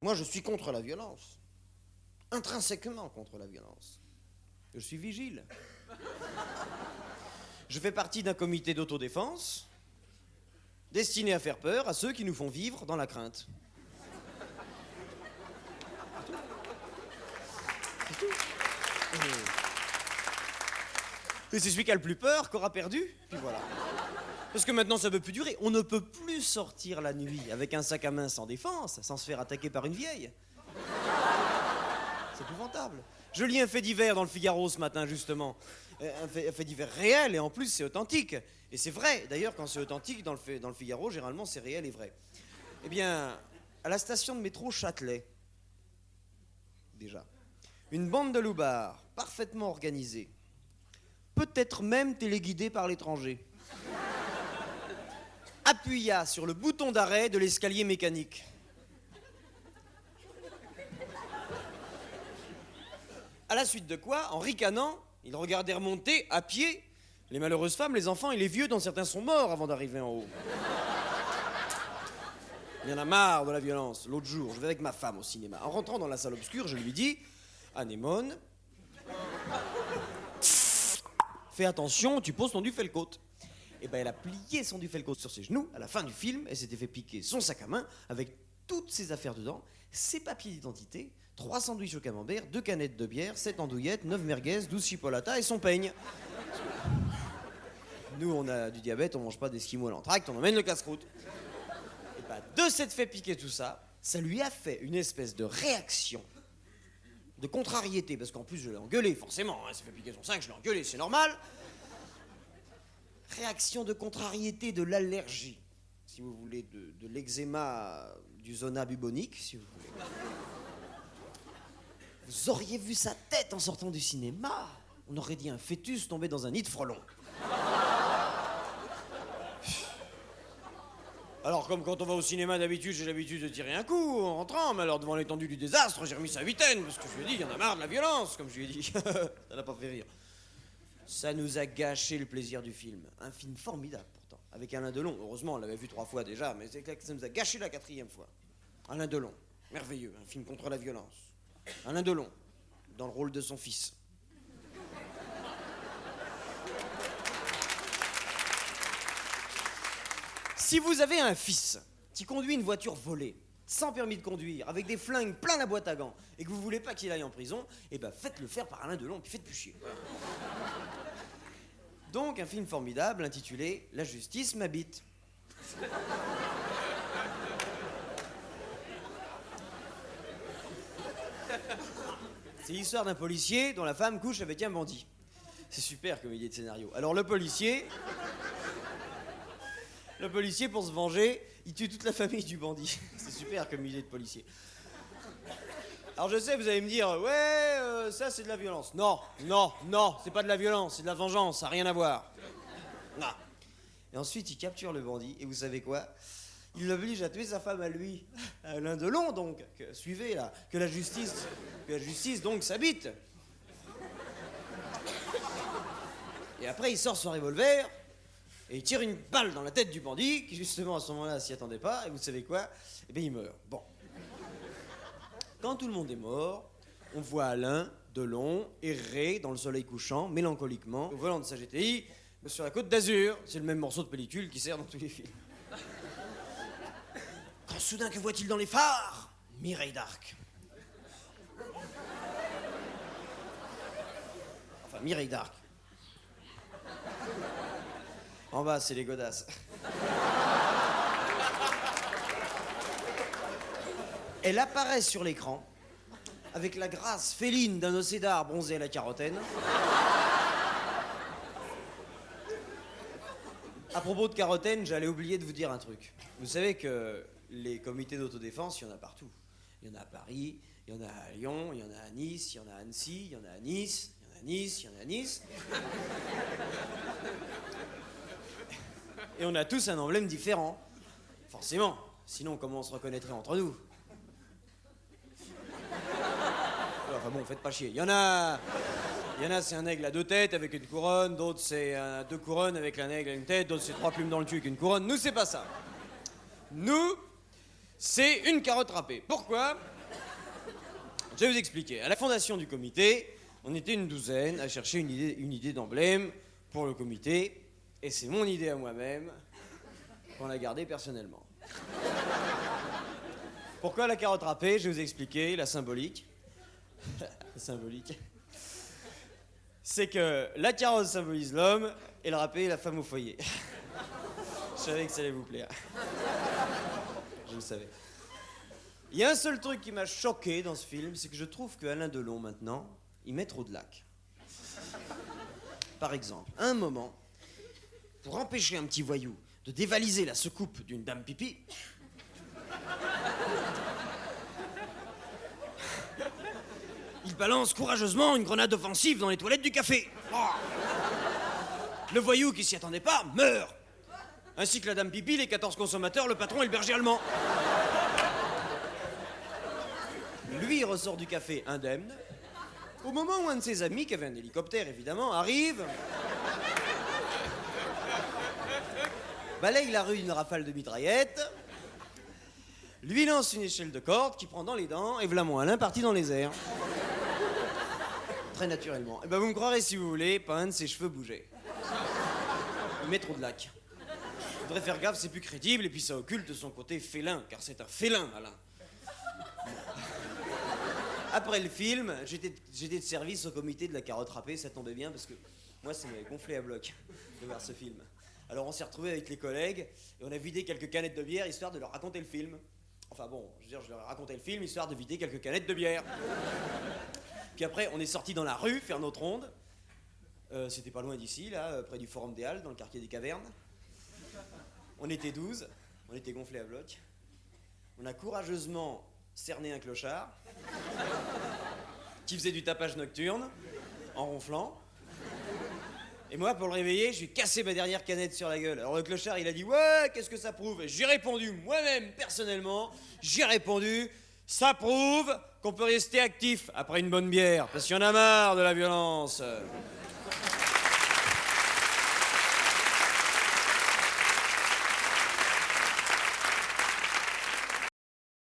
Moi, je suis contre la violence. Intrinsèquement contre la violence. Je suis vigile. Je fais partie d'un comité d'autodéfense destiné à faire peur à ceux qui nous font vivre dans la crainte. C'est tout. Et c'est celui qui a le plus peur qu'aura perdu, puis voilà. Parce que maintenant, ça ne peut plus durer. On ne peut plus sortir la nuit avec un sac à main sans défense, sans se faire attaquer par une vieille. C'est épouvantable. Je lis un fait divers dans le Figaro ce matin, justement. Un fait divers réel, et en plus, c'est authentique. Et c'est vrai. D'ailleurs, quand c'est authentique, dans le Figaro, généralement, c'est réel et vrai. Eh bien, à la station de métro Châtelet, déjà, une bande de loupards, parfaitement organisée, peut-être même téléguidée par l'étranger, appuya sur le bouton d'arrêt de l'escalier mécanique. À la suite de quoi, en ricanant, ils regardaient remonter, à pied, les malheureuses femmes, les enfants et les vieux, dont certains sont morts avant d'arriver en haut. Il y en a marre de la violence. L'autre jour, je vais avec ma femme au cinéma. En rentrant dans la salle obscure, je lui dis « Anémone, fais attention, tu poses ton Duffel-Coat. » Et ben elle a plié son Duffel-Coat sur ses genoux. À la fin du film, elle s'était fait piquer son sac à main avec toutes ses affaires dedans, ses papiers d'identité, 3 sandwichs au camembert, 2 canettes de bière, 7 andouillettes, 9 merguez, 12 chipolatas et son peigne. Nous, on a du diabète, on mange pas d'esquimaux à l'entracte, on emmène le casse-croûte. Et ben de s'être fait piquer tout ça, ça lui a fait une espèce de réaction, de contrariété, parce qu'en plus je l'ai engueulé, forcément, hein, ça fait piquer son sein, je l'ai engueulé, c'est normal. Réaction de contrariété de l'allergie, si vous voulez, de l'eczéma, du zona bubonique, si vous voulez. Vous auriez vu sa tête en sortant du cinéma. On aurait dit un fœtus tombé dans un nid de frelons. Alors, comme quand on va au cinéma d'habitude, j'ai l'habitude de tirer un coup en rentrant, mais alors devant l'étendue du désastre, j'ai remis sa huitaine, parce que je lui ai dit, il y en a marre de la violence, comme je lui ai dit. Ça n'a pas fait rire. Ça nous a gâché le plaisir du film. Un film formidable, pourtant, avec Alain Delon. Heureusement, on l'avait vu 3 fois déjà, mais c'est clair que ça nous a gâché la 4e fois. Alain Delon, merveilleux, un film contre la violence. Alain Delon, dans le rôle de son fils. Si vous avez un fils qui conduit une voiture volée, sans permis de conduire, avec des flingues plein la boîte à gants, et que vous voulez pas qu'il aille en prison, eh ben faites-le faire par Alain Delon, puis faites plus chier. Donc un film formidable intitulé « La justice m'habite ». C'est l'histoire d'un policier dont la femme couche avec un bandit. C'est super comme idée de scénario. Alors le policier, pour se venger, il tue toute la famille du bandit. C'est super comme idée de policier. Alors je sais, vous allez me dire, ouais, ça c'est de la violence. Non, c'est pas de la violence, c'est de la vengeance, ça n'a rien à voir. Non. Et ensuite, il capture le bandit, et vous savez quoi? Il l'oblige à tuer sa femme à lui. Alain Delon, donc, suivez là, que la justice donc s'habite. Et après, il sort son revolver, et il tire une balle dans la tête du bandit, qui justement à ce moment-là s'y attendait pas, et vous savez quoi? Eh bien, il meurt. Bon. Quand tout le monde est mort, on voit Alain Delon errer dans le soleil couchant, mélancoliquement, au volant de sa GTI, sur la Côte d'Azur. C'est le même morceau de pellicule qui sert dans tous les films. Quand soudain, que voit-il dans les phares? Mireille d'Arc. Enfin, Mireille d'Arc. En bas, c'est les godasses. Elle apparaît sur l'écran avec la grâce féline d'un océdar bronzé à la carotène. À propos de carotène, j'allais oublier de vous dire un truc. Vous savez que les comités d'autodéfense, il y en a partout. Il y en a à Paris, il y en a à Lyon, il y en a à Nice, il y en a à Annecy, il y en a à Nice, il y en a à Nice, il y en a à Nice. Et on a tous un emblème différent. Forcément. Sinon, comment on se reconnaîtrait entre nous? Enfin bon, faites pas chier. Il y en a, c'est un aigle à 2 têtes avec une couronne, d'autres c'est 2 couronnes avec un aigle à une tête, d'autres c'est 3 plumes dans le cul avec une couronne. Nous, c'est pas ça. Nous, c'est une carotte râpée. Pourquoi? Je vais vous expliquer. À la fondation du comité, on était une douzaine à chercher une idée d'emblème pour le comité. Et c'est mon idée à moi-même qu'on a gardée personnellement. Pourquoi la carotte râpée? Je vais vous expliquer la symbolique. La symbolique. C'est que la carotte symbolise l'homme et le râpé la femme au foyer. Je savais que ça allait vous plaire. Je le savais. Il y a un seul truc qui m'a choqué dans ce film, c'est que je trouve qu'Alain Delon, maintenant, il met trop de lac. Par exemple, à un moment, pour empêcher un petit voyou de dévaliser la secoupe d'une dame pipi, il balance courageusement une grenade offensive dans les toilettes du café. Oh. Le voyou qui s'y attendait pas meurt. Ainsi que la dame pipi, les 14 consommateurs, le patron et le berger allemand. Lui, il ressort du café indemne. Au moment où un de ses amis, qui avait un hélicoptère évidemment, arrive, balaye la rue d'une rafale de mitraillettes, lui lance une échelle de corde qui prend dans les dents et v'là mon Alain parti dans les airs. Très naturellement. Et ben vous me croirez si vous voulez, pas un de ses cheveux bougeait. Il met trop de lac. Il faudrait faire gaffe, c'est plus crédible et puis ça occulte son côté félin, car c'est un félin, Alain. Après le film, j'étais de service au comité de la carotte râpée, ça tombait bien parce que moi ça m'avait gonflé à bloc de voir ce film. Alors on s'est retrouvés avec les collègues et on a vidé quelques canettes de bière histoire de leur raconter le film. Enfin bon, je leur ai raconté le film histoire de vider quelques canettes de bière. Puis après on est sortis dans la rue faire notre ronde. C'était pas loin d'ici, là, près du Forum des Halles, dans le quartier des Cavernes. On était 12, on était gonflés à bloc. On a courageusement cerné un clochard qui faisait du tapage nocturne en ronflant. Et moi, pour le réveiller, je lui ai cassé ma dernière canette sur la gueule. Alors le clochard, il a dit « Ouais, qu'est-ce que ça prouve ?» Et j'ai répondu, moi-même, personnellement, j'ai répondu « Ça prouve qu'on peut rester actif après une bonne bière, parce qu'il y en a marre de la violence. »